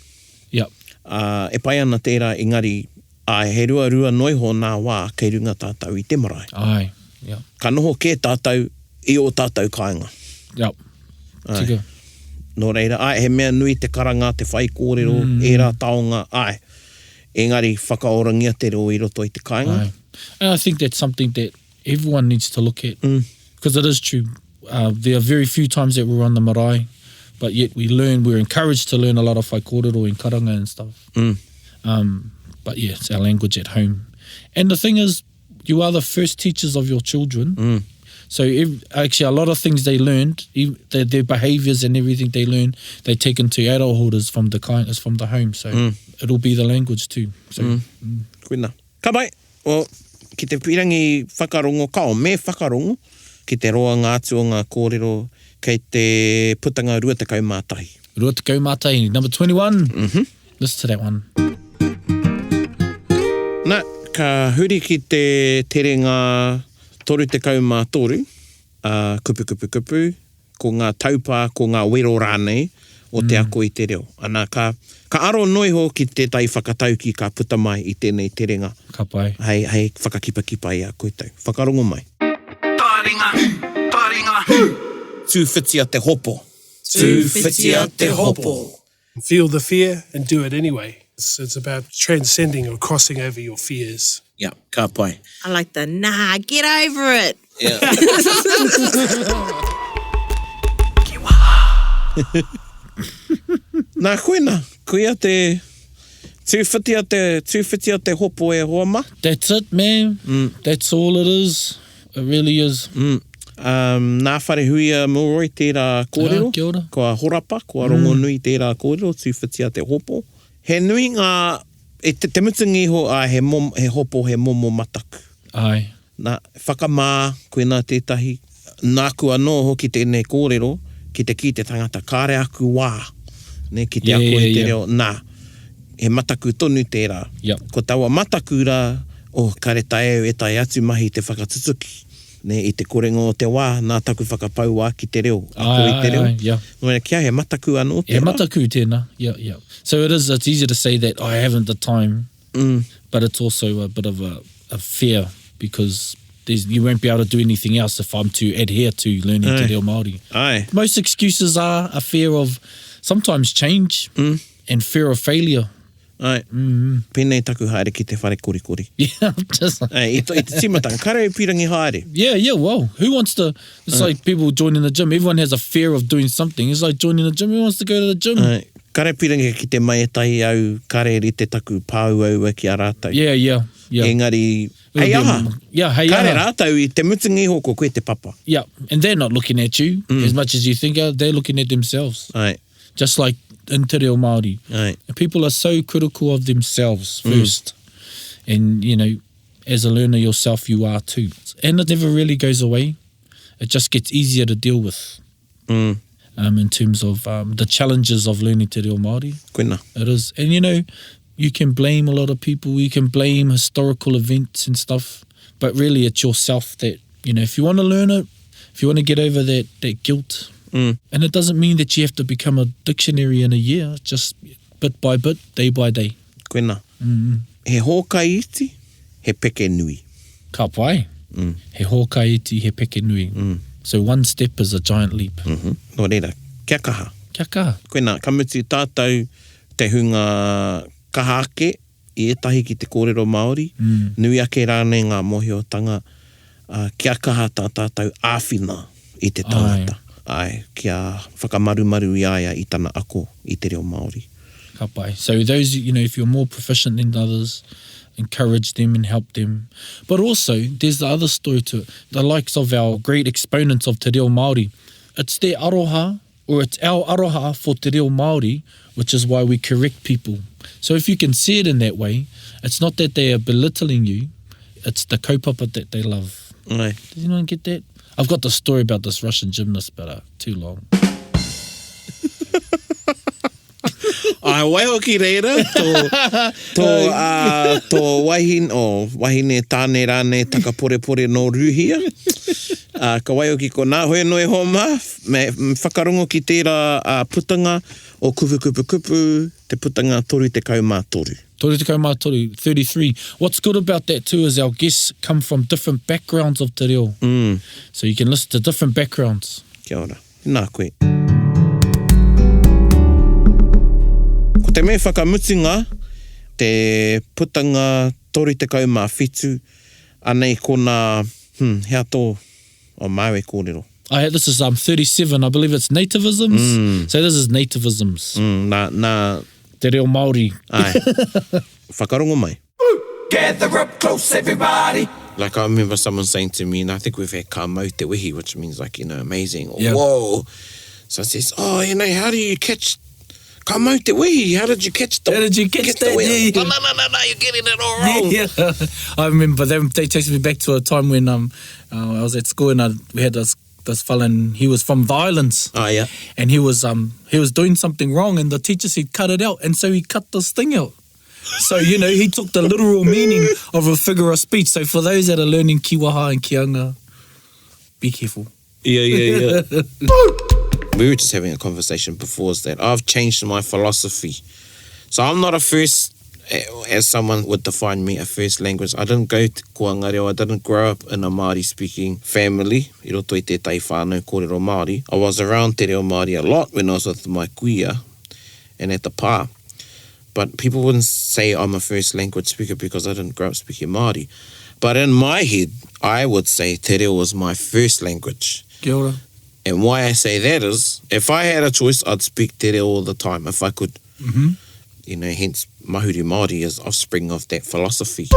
S3: Yep.
S2: E pai ana tērā engari, he rua noiho nā wā kei runga tātou I te marae.
S3: Ai. Yep.
S2: Ka noho kē tātou I o tātou kāinga.
S3: Yep. Tika.
S2: Nō reira, he mea nui te karanga, te whai kōrero, e rā taonga, engari whakaorangia te reo I roto I te kāinga.
S3: Ai. And I think that's something that everyone needs to look at. Because it is true. There are very few times that we're on the marae, but yet we're encouraged to learn a lot of whai kōrero and karanga and stuff. But yeah, it's our language at home. And the thing is, you are the first teachers of your children. So actually a lot of things they learned, their behaviours and everything they learn, they take into adulthood is from the home. So it'll be the language too. So,
S2: Kuina. Ka mai, ki te pirangi whakarongo, ka o me whakarongo, ki te roa ngātu o ngā kōrero, kei te putanga rua te kaumātahi.
S3: Rua te kaumātahi, number 21. Listen to that one.
S2: Nā, ka huri ki te terenga toru te kaumātoru, kupu, ko ngā taupā, ko ngā wero rānei, o te ako I te reo. Ana ka aro noiho ki te tai whakatau ki ka puta mai I tēnei terenga.
S3: Ka pai.
S2: Hei whakakipa I a koetau. Whakarongo mai. Taringa. Tūwhitia te hopo.
S5: Tūwhitia te hopo. Feel the fear and do it anyway. It's about transcending or crossing over your fears.
S2: Yeah, ka pai.
S4: I like the, nah, get over it.
S2: Yeah. Nā koina, kuia te tūwhitia te hopo e hoama.
S3: That's it, man. That's all it is. It really is.
S2: Nā whare huia moroi tērā kōrero.
S3: Kia ora.
S2: Kua horapa, kua rongo nui tērā kōrero, tūwhitia te hopo. He nui ngā, te mutungi ho he hopo he momo mataku.
S3: Ai.
S2: Nā whakamā, koina tētahi, nāku anō hoki tēnei kōrero, ki te tangata kāre aku wā. Ne, ki te ako e te reo, nā, he mataku tonu tērā.
S3: Yep.
S2: Ko taua mataku rā, kare tae e tai atu mahi te whakatutuki. Ne, i te korengo o te wā, nā taku whakapau wā ki te reo. Ako i te reo. Nō kia he mataku anō tērā.
S3: He mataku tēnā, yeah. So it's easy to say that I haven't the time, but it's also a bit of a fear because you won't be able to do anything else if I'm to adhere to learning te reo Māori.
S2: Ai.
S3: Most excuses are a fear of sometimes change and fear of failure.
S2: Ai. Pēnei taku haere ki te whare kori.
S3: Yeah, just
S2: Ai, i te timatanga, kare pirangi haere.
S3: Yeah, well, who wants to, it's like people joining the gym, everyone has a fear of doing something, it's like joining the gym, who wants to go to the gym?
S2: Ai. Kare pirangi ki te mai e tahi au, kare ri te taku pāu au ki a rātau.
S3: Yeah.
S2: Engari, hei aha.
S3: Yeah, hei
S2: Kare
S3: aha.
S2: rātau i te mutungi hoko koe te papa.
S3: Yeah, and they're not looking at you as much as you think, they're looking at themselves.
S2: Ai.
S3: Just like in te reo Māori.
S2: Ai.
S3: People are so critical of themselves first. And, as a learner yourself, you are too. And it never really goes away. It just gets easier to deal with. In terms of the challenges of learning te reo Māori.
S2: Koina.
S3: It is. And, you can blame a lot of people. You can blame historical events and stuff. But really, it's yourself that, if you want to learn it, if you want to get over that guilt, and it doesn't mean that you have to become a dictionary in a year, just bit by bit, day by day.
S2: Koina. He hōkai iti, he peke nui.
S3: Ka pai. He hōkai iti, he peke nui. So one step is a giant leap.
S2: Nō reira, kia kaha.
S3: Kia kaha.
S2: Koina, kamutu tātou te hunga kaha ake i etahi ki te kōrero Māori. Nui ake rānei ngā mohiotanga. Kia kaha tātou āwhina i te tangata. Ai, kia whakamarumaru i aia i tana ako i te reo Māori.
S3: Ka pai. So those, if you're more proficient than others, encourage them and help them. But also, there's the other story to it. The likes of our great exponents of te reo Māori. It's their aroha, or it's our aroha for te reo Māori, which is why we correct people. So if you can see it in that way, it's not that they are belittling you, it's the kaupapa that they love.
S2: Ai.
S3: Does anyone get that? I've got the story about this Russian gymnast, but too long.
S2: Ai, waihoki reira, tō wahine tāne rāne takaporepore no rūhia. Ka waihoki ko nā hoe noe homa, me whakarongo ki tērā putanga o kupu, te putanga toru te kaumātoru.
S3: Toru te kaumātoru, 33. What's good about that too is our guests come from different backgrounds of te reo. So you can listen to different backgrounds.
S2: Kia ora. Nā koe. Ko te me whakamutinga, te putanga toru te kaumāwhitu, anei kona, hea tō o Māori kōrero.
S3: This is 37, I believe it's nativisms. So this is nativisms.
S2: Nā
S3: te reo Māori.
S2: Ai. Whakarongo mai.
S1: Gather up close, everybody.
S2: Like I remember someone saying to me, and I think we've had ka mau te wihi, which means like, amazing. Or,
S3: Yeah.
S2: whoa. So it says, how do you catch ka mau te wihi? How did you catch the
S3: How did you catch that?
S2: wheel?
S3: Yeah.
S2: No, you're getting it all wrong.
S3: Yeah. I remember they takes me back to a time when I was at school and we had this fella and he was from the islands.
S2: Oh, yeah.
S3: And he was doing something wrong and the teacher said cut it out, and so he cut this thing out. So, he took the literal meaning of a figure of speech. So for those that are learning kiwaha and kianga, be careful.
S2: Yeah. We were just having a conversation before that I've changed my philosophy. So I'm not a first, as someone would define me, a first language. I didn't go to Kuanga Reo. I didn't grow up in a Māori-speaking family. I roto I tētai whānau kōrero Māori. I was around te reo Māori a lot when I was with my kuia and at the pā. But people wouldn't say I'm a first language speaker because I didn't grow up speaking Māori. But in my head, I would say te reo was my first language.
S3: Kia ora.
S2: And why I say that is, if I had a choice, I'd speak te reo all the time, if I could. You know, hence, Mahuri Māori is offspring of that philosophy.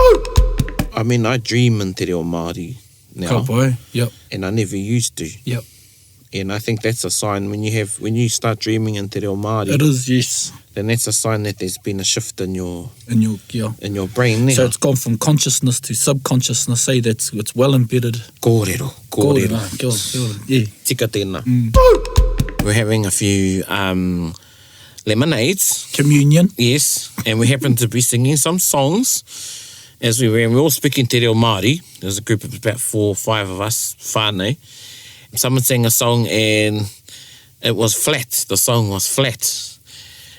S2: I mean, I dream in te reo Māori now.
S3: Kaupai, yep.
S2: And I never used to.
S3: Yep.
S2: And I think that's a sign when you start dreaming in te reo Māori.
S3: It is, yes.
S2: Then that's a sign that there's been a shift in your brain.
S3: So it's gone from consciousness to subconsciousness. Say it's well embedded.
S2: Kōrero.
S3: Kia ora, yeah.
S2: Tika tēnā. We're having a few lemonades.
S3: Communion.
S2: Yes, and we happened to be singing some songs as we were. And we were all speaking te reo Māori. There was a group of about 4 or 5 of us, whānau. Someone sang a song and it was flat. The song was flat.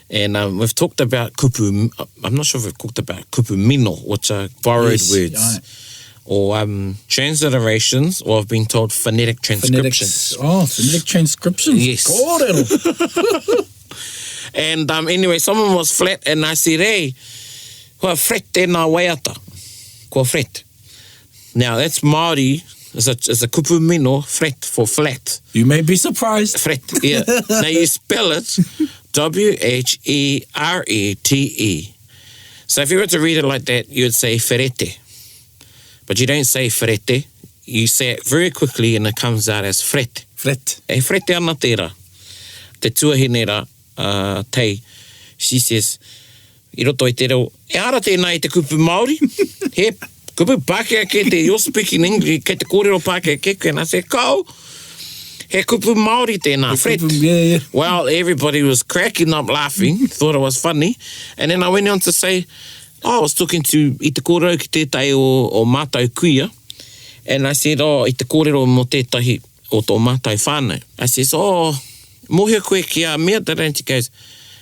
S2: And we've talked about kupu. I'm not sure if we've talked about kupu mino, which are borrowed words. Or transliterations, or I've been told phonetic transcriptions.
S3: Phonetic transcriptions.
S2: Yes.
S3: Kōrero.
S2: And anyway, someone was flat and I said, hey, kua fret tēnā waiata. Kua fret. Now that's Māori. It's a kupu mino, fret for flat.
S3: You may be surprised.
S2: Fret, yeah. Now you spell it W-H-E-R-E-T-E. So if you were to read it like that, you would say ferete. But you don't say ferete. You say it very quickly and it comes out as fret.
S3: Fret.
S2: E frete ana tērā. Te tuahinera Tei, she says, I roto i te reo, e ara tēnā i te kupu Māori? He kupu Pākehā ke te, you're speaking English, ke te kōrero Pākehā ke, and I said, kau, he kupu Māori tēnā, fret.
S3: Yeah.
S2: Well, everybody was cracking up laughing, thought it was funny, and then I went on to say, I was talking to i te kōrero ki tētai o mātou kuia, and I said, i te kōrero mo tētahi o tō mātou whānau. I says, mohia koe ki a mea, and she goes,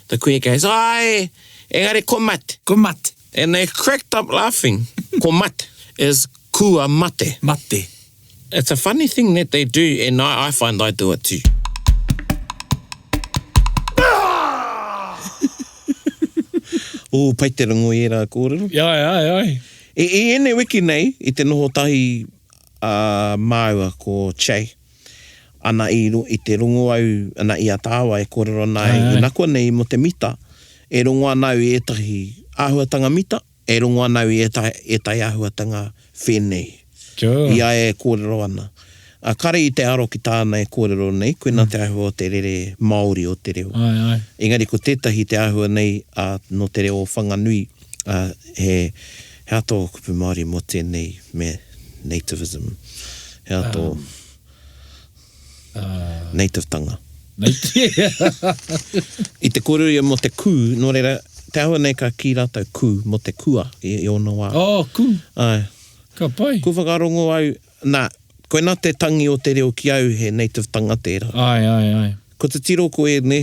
S2: the kuia goes, ai, engare ko mate.
S3: Ko mate.
S2: And they cracked up laughing. Ko mate is kua mate.
S3: Mate.
S2: It's a funny thing that they do, and I find I do it too. Pai te rongo i rā kōrero.
S3: Ai.
S2: E ene wiki nei, i te noho tahi māua ko Che. Ana i te rongo au, ana i a tāwa e kōrero nai, i nakua nei mo te mita, e rongo anau i etahi āhuatanga mita, e rongo anau i etahi āhuatanga whenei.
S3: Sure.
S2: Ia e kōrero ana. Kare i te aro ki tāna e kōrero nei, koina te ahua o te rere Māori o te reo.
S3: Ai.
S2: Engari ko tētahi te ahua nei no te reo whanganui, he ato kupu Māori mo tēnei me nativism. He ato native tanga. I te kōrero mo te kū, no reira, te ahua nei ka ki rātou kū mo te kua i ona wā.
S3: Kū.
S2: Ai.
S3: Ka pai.
S2: Ko whakarongo au, koina te tangi o te reo ki au he native tanga tērā.
S3: Ai.
S2: Ko te tiro koe ne.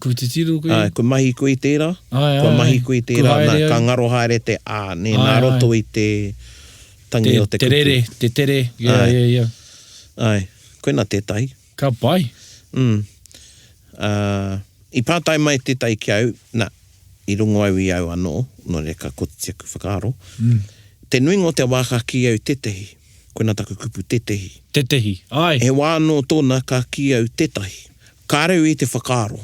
S3: Ko te tiro koe.
S2: Ko mahi koe tērā. Ko mahi koe tērā. Ka ngaro haere te nā roto i te tangi o te kupu.
S3: Te tere. Yeah.
S2: Ai. Koina tētai.
S3: Ka pai.
S2: I pātai mai tētai ki au, i rungo au i au anō, no re ka kotitia ku whakaaro. Te nuingo te wāka ki au tetehi. Koina taku kupu tetehi.
S3: Tetehi, ai.
S2: He wāno tōna ka ki au tetahi. Ka reu i te whakaaro.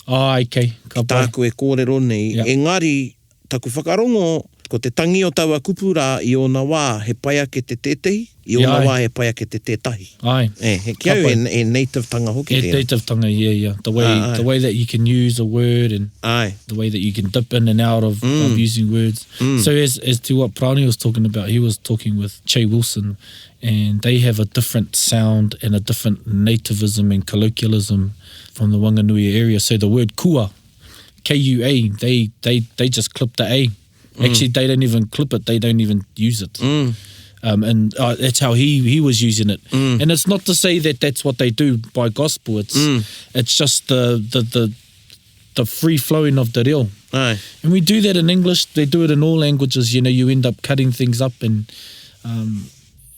S3: Ai, kei. Ka pai.
S2: Tāku e kōrero nei.
S3: Yeah.
S2: Engari, taku whakarongo, ko te tangi o taua kupu rā i ona wā he pai ake te tetehi, i ona wā he pai ake te tētahi.
S3: Ai.
S2: He ki au e native tanga hoki tēnā.
S3: Native tanga, yeah. The way that you can use a word and the way that you can dip in and out of using words. So as to what Prani was talking about, he was talking with Che Wilson, and they have a different sound and a different nativism and colloquialism from the Wanganui area. So the word kua, K-U-A, they just clip the A. Actually, they don't even clip it. They don't even use it. And that's how he was using it. And it's not to say that that's what they do by gospel. It's just the free flowing of the reo.
S2: Aye.
S3: And we do that in English. They do it in all languages. You know, you end up cutting things up, and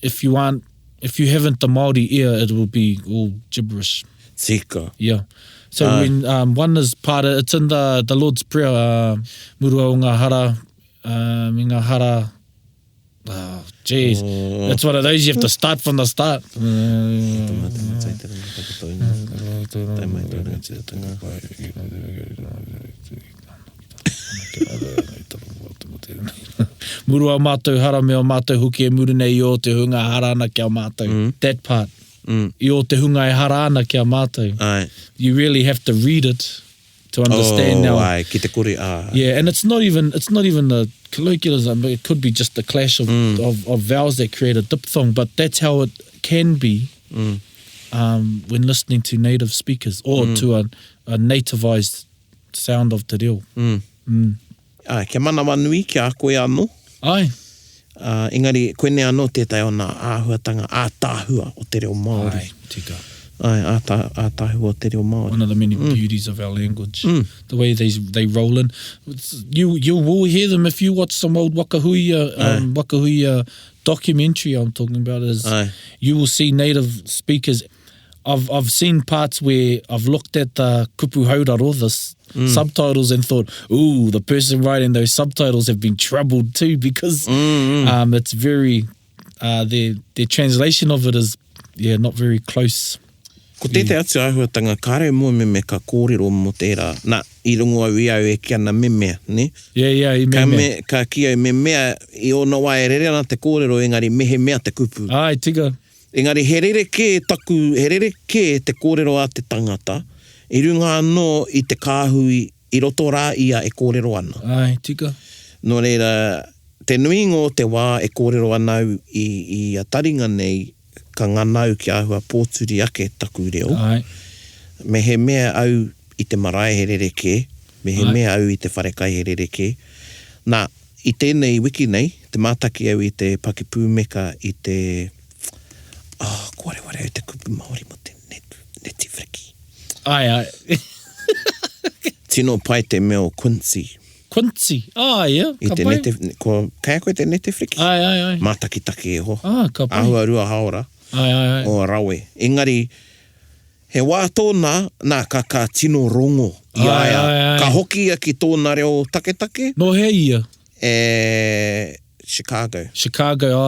S3: if you haven't the Māori ear, it will be all gibberish.
S2: Tika.
S3: Yeah. So when one is part of, it's in the Lord's Prayer, murua o ngā hara, me ngā hara Oh, jeez. That's one of those you have to start from the start. Muru au mātou hara me o mātou huki e muru nei I o te hunga hara ana kia mātou. That part. I o te hunga e hara ana kia mātou. You really have to read it to understand now.
S2: Ai, ki te kore,
S3: Yeah, and it's not even a colloquialism, but it could be just the clash of vowels that create a diphthong, but that's how it can be when listening to native speakers or to a nativized sound of te reo.
S2: Ai, kia mana wanui, kia a koe anō.
S3: Ai.
S2: Engari, koene anō tētai o nā āhuatanga, ātāhua o te reo Māori.
S3: Ai, tika.
S2: Ai, ātāhua o te reo Māori.
S3: One of the many beauties of our language. The way they roll in. You will hear them if you watch some old Whakahuia documentary I'm talking about. You will see native speakers. I've seen parts where I've looked at the Kupu hauraro, the subtitles, and thought, ooh, the person writing those subtitles have been troubled too, because it's very, their translation of it is, not very close.
S2: Ko tētai atu āhuatanga, kāre mua meme ka kōrero mo tērā. Nā, I rungo au I au e kia na memea, ne?
S3: Yeah, I memea.
S2: Ka ki au memea, I ona wā e rere ana te kōrero, engari mehe mea te kupu.
S3: Ai, tika.
S2: Engari he rere ke te kōrero a te tangata, I runga anō I te kāhui, I roto rā ia e kōrero ana.
S3: Ai, tika.
S2: Nō reira, te nui ngō te wā e kōrero ana I a Taringa nei, ka nganau ki āhua pōturi ake taku reo.
S3: Ai.
S2: Me he mea au I te marae he rere ke, me he mea au I te wharekai he rere ke. Nā, I tēnei wiki nei, te mātaki au I te pakipūmeka I te... kore ware au te kupu Māori mo te neti whiriki.
S3: Ai.
S2: Tino pai te meo Quincy.
S3: Quincy. Yeah.
S2: I te nete... Kaya koe te nete whiriki?
S3: Ai.
S2: Mātaki take e ho.
S3: Ka pai.
S2: Ahua rua haora.
S3: Ai.
S2: O rawe. Engari, he wā tōna, nā ka tino rongo I aia. Ka hoki a ki tōna reo take.
S3: No he ia?
S2: Chicago.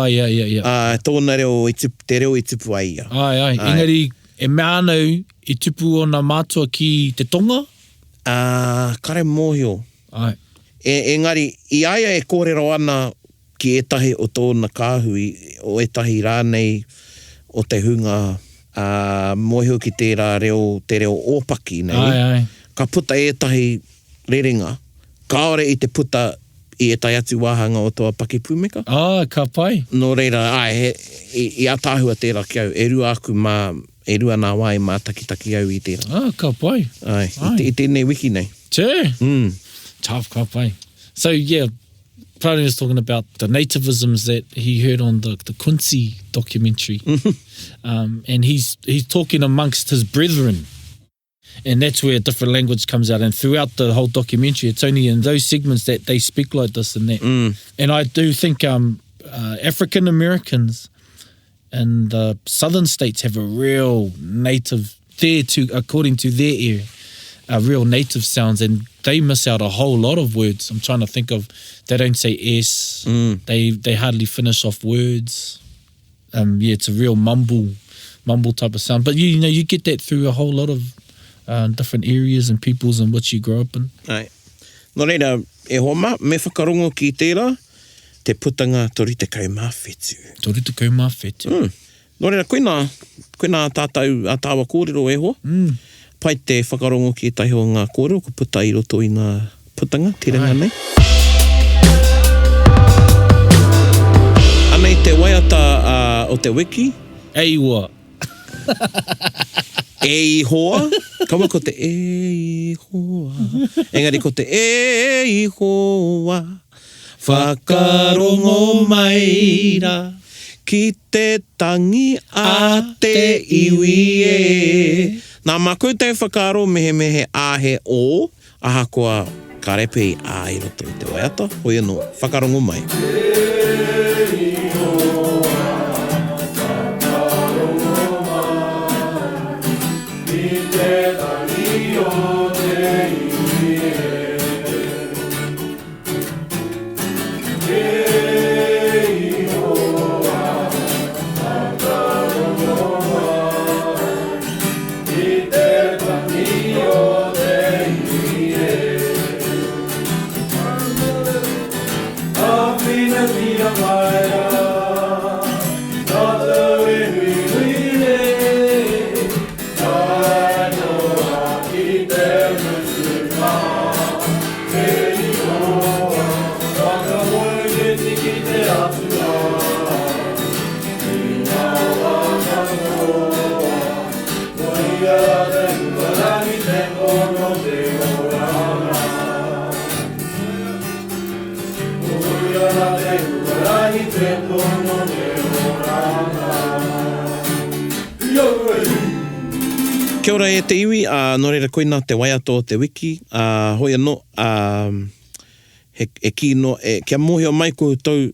S3: Yeah.
S2: Tōna reo, te reo I tupu ai ia.
S3: Ai. Engari, e mea anau I tupu o nā mātua ki te tonga?
S2: Kare mōhio.
S3: Ai.
S2: Engari, I aia e kōrero ana ki etahi o tōna kāhui, o etahi rānei o te hunga mōhio ki te reo ōpaki nei.
S3: Ai.
S2: Ka puta etahi rerenga, kaore I te puta I etai atu wāhanga o toa pakipūmeka.
S3: Ka pai.
S2: Nō reira, I atāhua tērā ki au, e rua nā wai mā taki au I tērā.
S3: Ka pai.
S2: Ai. I tēnei wiki nei.
S3: Tough, ka pai. So, yeah, Prani was talking about the nativisms that he heard on the Quincy documentary. And he's talking amongst his brethren. And that's where a different language comes out. And throughout the whole documentary, it's only in those segments that they speak like this and that. And I do think African Americans in the southern states have a real native, according to their ear, real native sounds, and they miss out a whole lot of words. I'm trying to think of, they don't say S, they hardly finish off words. It's a real mumble type of sound. But you get that through a whole lot of different areas and peoples in which you grow up in.
S2: Ai. Nō reira, e homa, me whakarongo ki tērā, te putanga tori te kaumāwhetu. Nō reira, koe nā tātaua kōrero e ho. Pai te whakarongo ki tahi o ngā kōrero, ko puta I roto I ngā putanga, tiringa nei. Anei te waiata o te wiki.
S3: Eiwa.
S2: Eihoa. Kaua ko te eihoa. Engari ko te eihoa. Whakarongo maira. Ki te tangi a te iwi e. Nā mākou te whakaro mehe āhe o, aha koa ka repe I ā I roto I te waiata, hoi anō, whakarongo mai. Kia ora e te iwi, nō reira koina te waiato o te wiki, hoi anō, he kino, kia mohio mai koutou,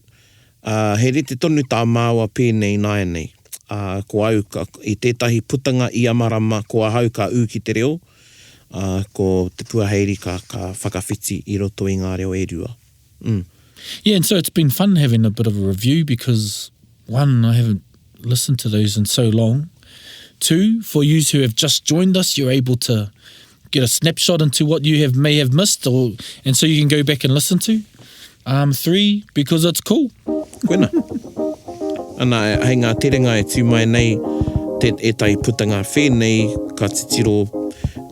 S2: he rete tonu tā māua pēnei nai nei, ko au i tētahi putanga i amarama, ko ahau ka ū ki te reo, ko te puaheiri ka whakawhiti i roto i ngā reo e rua.
S3: Yeah, and so it's been fun having a bit of a review because, one, I haven't listened to those in so long. Two, for you who have just joined us, you're able to get a snapshot into what you may have missed, and so you can go back and listen to. Three, because it's cool.
S2: Koina. Ana, hei ngā terenga e tū mai nei, e tai putanga whenei, ka titiro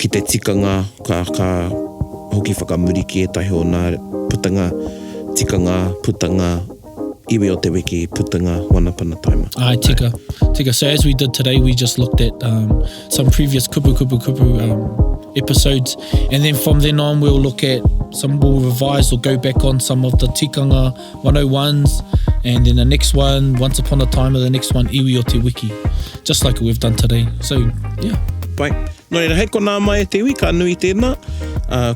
S2: ki te tikanga, ka hoki whakamuri ki e tahi o nā putanga, tikanga, putanga, iwi o te wiki, putanga, One Upon a Time.
S3: Ai, tika. So as we did today, we just looked at some previous kupu episodes, and then from then on we'll look at we'll revise or go back on some of the tikanga 101s, and then the next one, Once Upon a Time, or the next one, iwi o te wiki, just like we've done today. So, yeah.
S2: Pai. No reira, hei ko nā mai e te iwi, ka nui tēnā,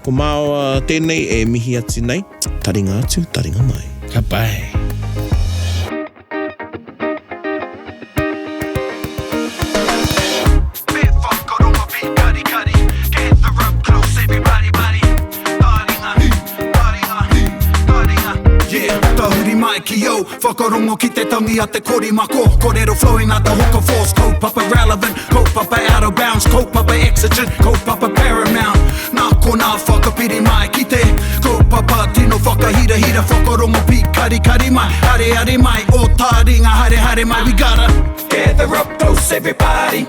S2: ko māua tēnei e mihi atu nei, taringa atu, taringa mai.
S3: Ka pai.
S1: Whakarongo ki te tangi a te korimako, korero flowing at the hook force, kaupapa relevant, kaupapa out of bounds, kaupapa exigent, kaupapa paramount. Nā ko nā whakapiri mai ki te kaupapa tino whakahira whakarongo pi kari mai, hare mai, o Taringa hare mai. We gotta gather up close everybody,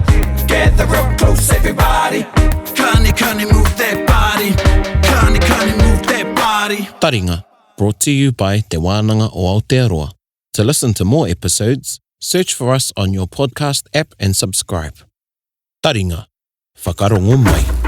S1: gather up close everybody. Kani move that body, kani move that body.
S2: Taringa, brought to you by Te Wānanga o Aotearoa. To listen to more episodes, search for us on your podcast app and subscribe. Taringa, whakarongo mai.